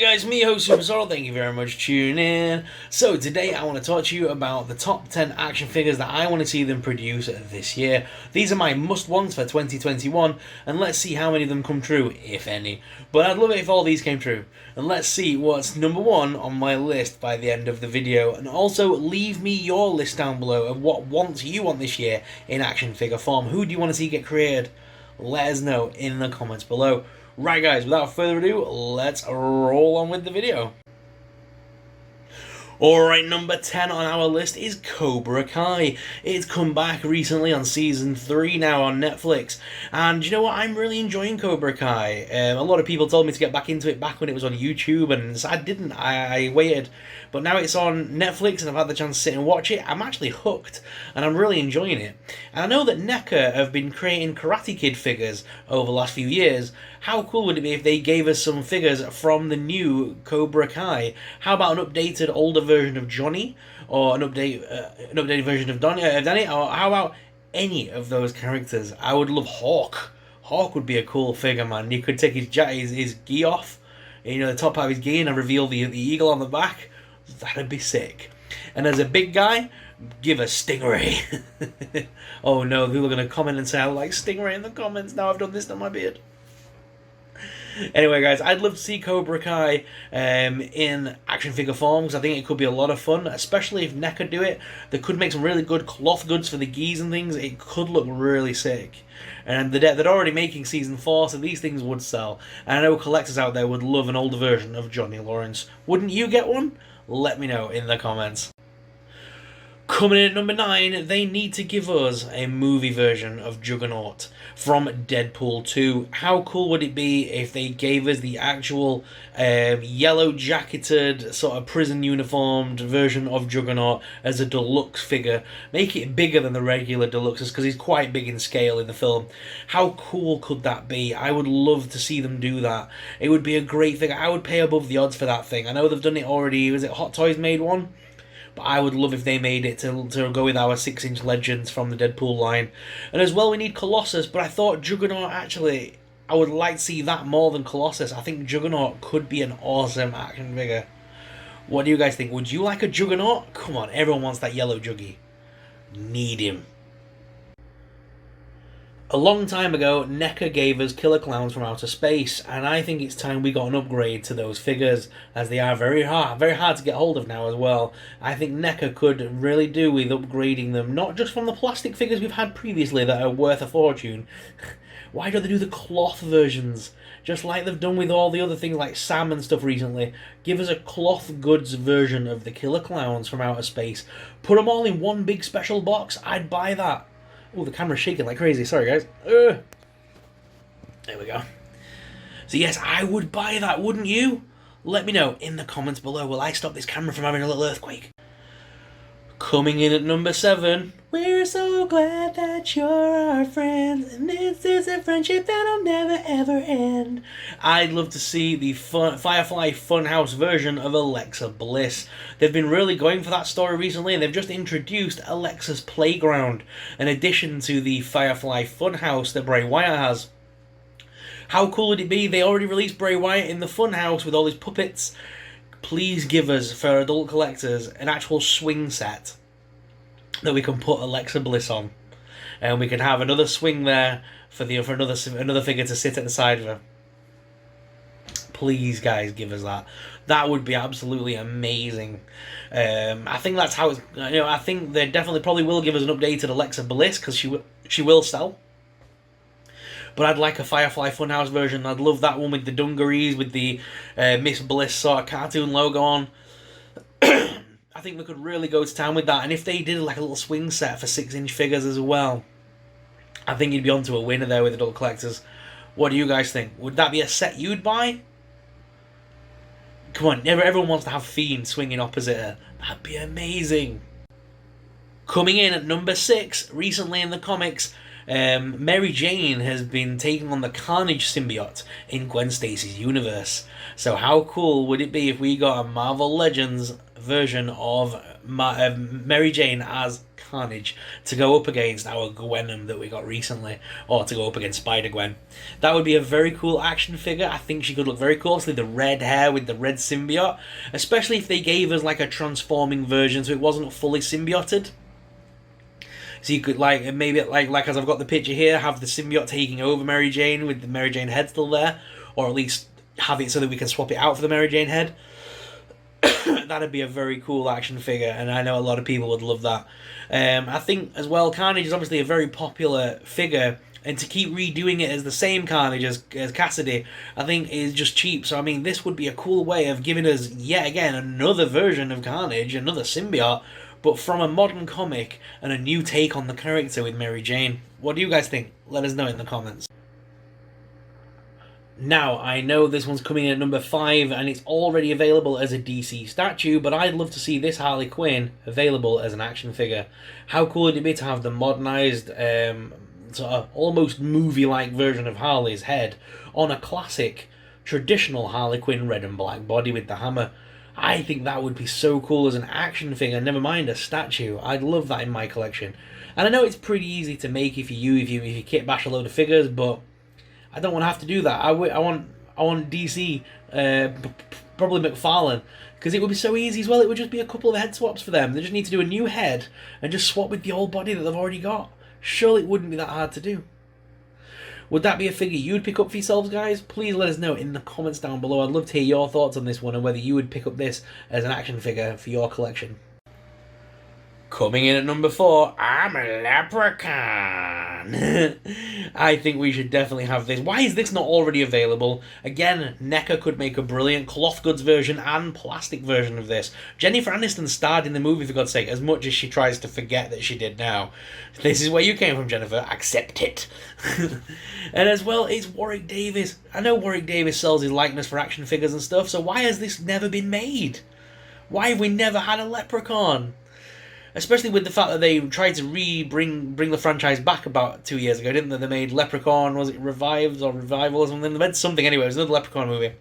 Guys, me host Superstar, thank you very much for tuning in. So today I want to talk to you about the top 10 action figures that I want to see them produce this year. These are my must-ones for 2021, and let's see how many of them come true, if any. But I'd love it if all these came true. And let's see what's number 1 on my list by the end of the video. And also leave me your list down below of what you want this year in action figure form. Who do you want to see get created? Let us know in the comments below. Right guys, without further ado, let's roll on with the video. Alright, number 10 on our list is Cobra Kai. It's come back recently on season 3 now on Netflix. And you know what, I'm really enjoying Cobra Kai. A lot of people told me to get back into it back when it was on YouTube, and I didn't, I waited. But now it's on Netflix and I've had the chance to sit and watch it. I'm actually hooked and I'm really enjoying it. And I know that NECA have been creating Karate Kid figures over the last few years. How cool would it be if they gave us some figures from the new Cobra Kai? How about an updated, older version of Johnny? Or an updated version of Danny? Or how about any of those characters? I would love Hawk. Hawk would be a cool figure, man. You could take his gi off, you know, the top part of his gi, and reveal the eagle on the back. That'd be sick. And as a big guy, give us Stingray. Oh no, people are going to comment and say I like Stingray in the comments. Now I've done this to my beard. Anyway guys, I'd love to see Cobra Kai in action figure form, because I think it could be a lot of fun, especially if NECA do it. They could make some really good cloth goods for the gis and things. It could look really sick. And they're already making season 4, so these things would sell. And I know collectors out there would love an older version of Johnny Lawrence. Wouldn't you get one? Let me know in the comments. Coming in at number 9, they need to give us a movie version of Juggernaut from Deadpool 2. How cool would it be if they gave us the actual yellow jacketed, sort of prison uniformed version of Juggernaut as a deluxe figure? Make it bigger than the regular deluxes, because he's quite big in scale in the film. How cool could that be? I would love to see them do that. It would be a great figure. I would pay above the odds for that thing. I know they've done it already. Was it Hot Toys made one? But I would love if they made it to go with our 6-inch legends from the Deadpool line. And as well, we need Colossus, but I thought Juggernaut, actually, I would like to see that more than Colossus. I think Juggernaut could be an awesome action figure. What do you guys think? Would you like a Juggernaut? Come on, everyone wants that yellow Juggy. Need him. A long time ago, NECA gave us Killer Clowns from Outer Space, and I think it's time we got an upgrade to those figures, as they are very hard to get hold of now as well. I think NECA could really do with upgrading them, not just from the plastic figures we've had previously that are worth a fortune. Why don't they do the cloth versions? Just like they've done with all the other things like Sam and stuff recently. Give us a cloth goods version of the Killer Clowns from Outer Space. Put them all in one big special box. I'd buy that. Oh, the camera's shaking like crazy. Sorry, guys. There we go. So yes, I would buy that, wouldn't you? Let me know in the comments below. Will I stop this camera from having a little earthquake? Coming in at number 7. We're so glad that you're our friends, and this is a friendship that'll never ever end. I'd love to see the Firefly Funhouse version of Alexa Bliss. They've been really going for that story recently, and they've just introduced Alexa's Playground, an addition to the Firefly Funhouse that Bray Wyatt has. How cool would it be? They already released Bray Wyatt in the Funhouse with all his puppets. Please give us, for adult collectors, an actual swing set that we can put Alexa Bliss on, and we can have another swing there for another figure to sit at the side of her. Please, guys, give us that. That would be absolutely amazing. I think that's how it's. I think they definitely probably will give us an updated Alexa Bliss, because she will sell. But I'd like a Firefly Funhouse version. I'd love that one with the dungarees, with the Miss Bliss sort of cartoon logo on. I think we could really go to town with that. And if they did like a little swing set for 6-inch figures as well, I think you'd be onto a winner there with adult collectors. What do you guys think? Would that be a set you'd buy? Come on, everyone wants to have Fiend swinging opposite her. That'd be amazing. Coming in at number 6, recently in the comics, Mary Jane has been taking on the Carnage symbiote in Gwen Stacy's universe. So how cool would it be if we got a Marvel Legends version of Mary Jane as Carnage to go up against our Gwenom that we got recently, or to go up against Spider-Gwen. That would be a very cool action figure. I think she could look very cool. Obviously, the red hair with the red symbiote, especially if they gave us like a transforming version so it wasn't fully symbioted. So you could maybe as I've got the picture here, have the symbiote taking over Mary Jane with the Mary Jane head still there, or at least have it so that we can swap it out for the Mary Jane head. That'd be a very cool action figure, and I know a lot of people would love that. I think as well, Carnage is obviously a very popular figure, and to keep redoing it as the same Carnage as Cassidy, I think is just cheap. So I mean, this would be a cool way of giving us yet again another version of Carnage, another symbiote, but from a modern comic and a new take on the character with Mary Jane. What do you guys think? Let us know in the comments. Now, I know this one's coming in at number 5, and it's already available as a DC statue, but I'd love to see this Harley Quinn available as an action figure. How cool would it be to have the modernised, sort of almost movie-like version of Harley's head on a classic, traditional Harley Quinn red and black body with the hammer? I think that would be so cool as an action figure, never mind a statue. I'd love that in my collection. And I know it's pretty easy to make if you kit bash a load of figures, but I don't want to have to do that. I want DC, probably McFarlane, because it would be so easy as well. It would just be a couple of head swaps for them. They just need to do a new head and just swap with the old body that they've already got. Surely it wouldn't be that hard to do. Would that be a figure you would pick up for yourselves, guys? Please let us know in the comments down below. I'd love to hear your thoughts on this one and whether you would pick up this as an action figure for your collection. Coming in at number 4, I'm a Leprechaun. I think we should definitely have this. Why is this not already available? Again, NECA could make a brilliant cloth goods version and plastic version of this. Jennifer Aniston starred in the movie, for God's sake, as much as she tries to forget that she did now. This is where you came from, Jennifer. Accept it. And as well, it's Warwick Davis. I know Warwick Davis sells his likeness for action figures and stuff, so why has this never been made? Why have we never had a Leprechaun? Especially with the fact that they tried to bring the franchise back about 2 years ago, didn't they? They made Leprechaun, was it Revival or something? They made something anyway. It was another Leprechaun movie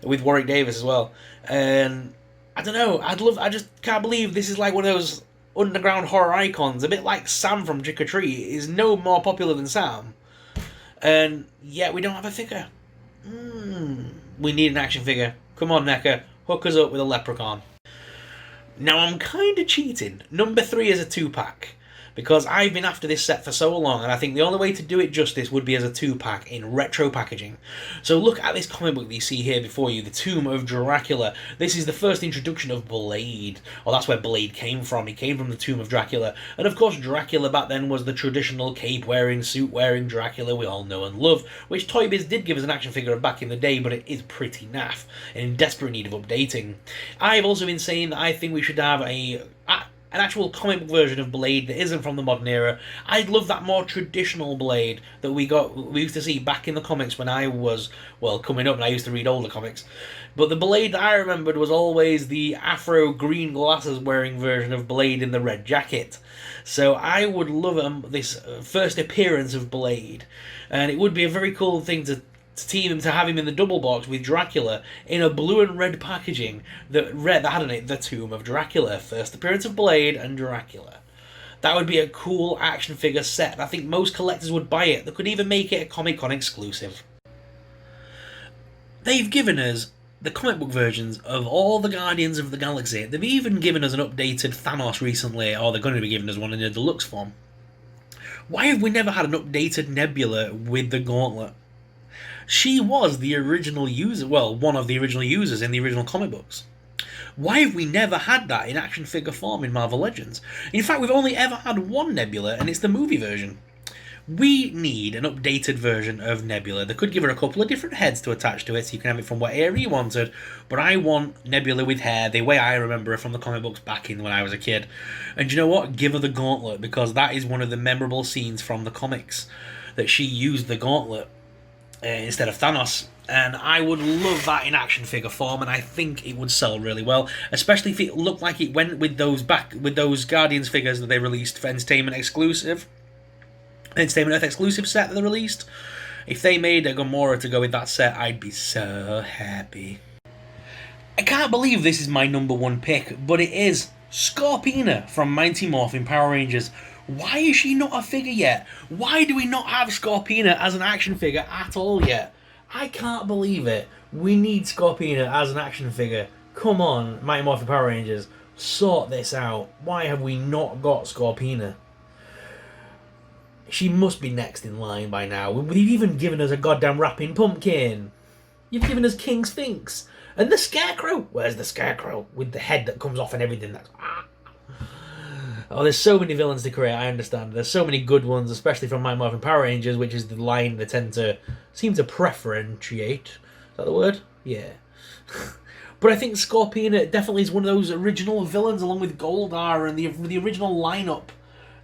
with Warwick Davis as well. And I don't know. I just can't believe this is like one of those underground horror icons. A bit like Sam from Trick or Treat is no more popular than Sam, and yet we don't have a figure. We need an action figure. Come on, NECA, hook us up with a Leprechaun. Now, I'm kind of cheating. Number 3 is a 2-pack, because I've been after this set for so long, and I think the only way to do it justice would be as a 2-pack in retro packaging. So look at this comic book that you see here before you, The Tomb of Dracula. This is the first introduction of Blade. Well, that's where Blade came from. He came from the Tomb of Dracula. And of course, Dracula back then was the traditional cape-wearing, suit-wearing Dracula we all know and love, which Toy Biz did give us an action figure of back in the day, but it is pretty naff and in desperate need of updating. I've also been saying that I think we should have an actual comic book version of Blade that isn't from the modern era. I'd love that more traditional Blade that we used to see back in the comics when I was, well, coming up and I used to read older comics. But the Blade that I remembered was always the afro green glasses wearing version of Blade in the red jacket. So I would love this first appearance of Blade. And it would be a very cool thing to have him in the double box with Dracula in a blue and red packaging that had on it The Tomb of Dracula, first appearance of Blade and Dracula. That would be a cool action figure set. I think most collectors would buy it. They could even make it a Comic-Con exclusive. They've given us the comic book versions of all the Guardians of the Galaxy. They've even given us an updated Thanos recently, or they're going to be giving us one in a deluxe form. Why have we never had an updated Nebula with the gauntlet? She was the original user, well, one of the original users in the original comic books. Why have we never had that in action figure form in Marvel Legends? In fact, we've only ever had one Nebula, and it's the movie version. We need an updated version of Nebula. They could give her a couple of different heads to attach to it, so you can have it from what area you wanted, but I want Nebula with hair, the way I remember her from the comic books back in when I was a kid. And you know what? Give her the gauntlet, because that is one of the memorable scenes from the comics, that she used the gauntlet instead of Thanos, and I would love that in action figure form, and I think it would sell really well, especially if it looked like it went with those Guardians figures that they released for Entertainment Earth exclusive set that they released. If they made a Gamora to go with that set, I'd be so happy. I can't believe this is my number 1 pick, but it is. Scorpina from Mighty Morphin Power Rangers. Why is she not a figure yet? Why do we not have Scorpina as an action figure at all yet? I can't believe it. We need Scorpina as an action figure. Come on, Mighty Morphin Power Rangers. Sort this out. Why have we not got Scorpina? She must be next in line by now. You've even given us a goddamn rapping pumpkin. You've given us King Sphinx. And the Scarecrow. Where's the Scarecrow? With the head that comes off and everything. Oh, there's so many villains to create, I understand. There's so many good ones, especially from Mighty Morphin Power Rangers, which is the line they tend to seem to preferentiate. Is that the word? Yeah. But I think Scorpina definitely is one of those original villains, along with Goldar and the original lineup,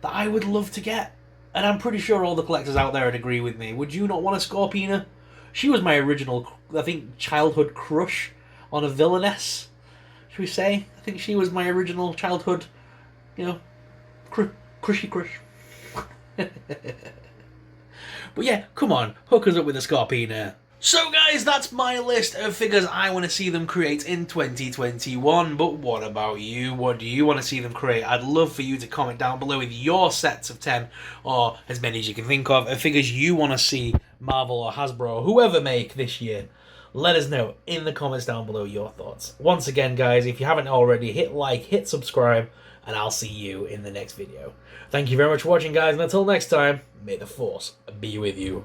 that I would love to get. And I'm pretty sure all the collectors out there would agree with me. Would you not want a Scorpina? She was my original, I think, childhood crush on a villainess, should we say? I think she was my original childhood, crushy crush. But yeah, come on, hook us up with a Scorpina. So guys, that's my list of figures I want to see them create in 2021. But what about you? What do you want to see them create? I'd love for you to comment down below with your sets of 10, or as many as you can think of figures you want to see Marvel or Hasbro or whoever make this year. Let us know in the comments down below your thoughts. Once again, guys, if you haven't already, hit like, hit subscribe, and I'll see you in the next video. Thank you very much for watching, guys, and until next time, may the Force be with you.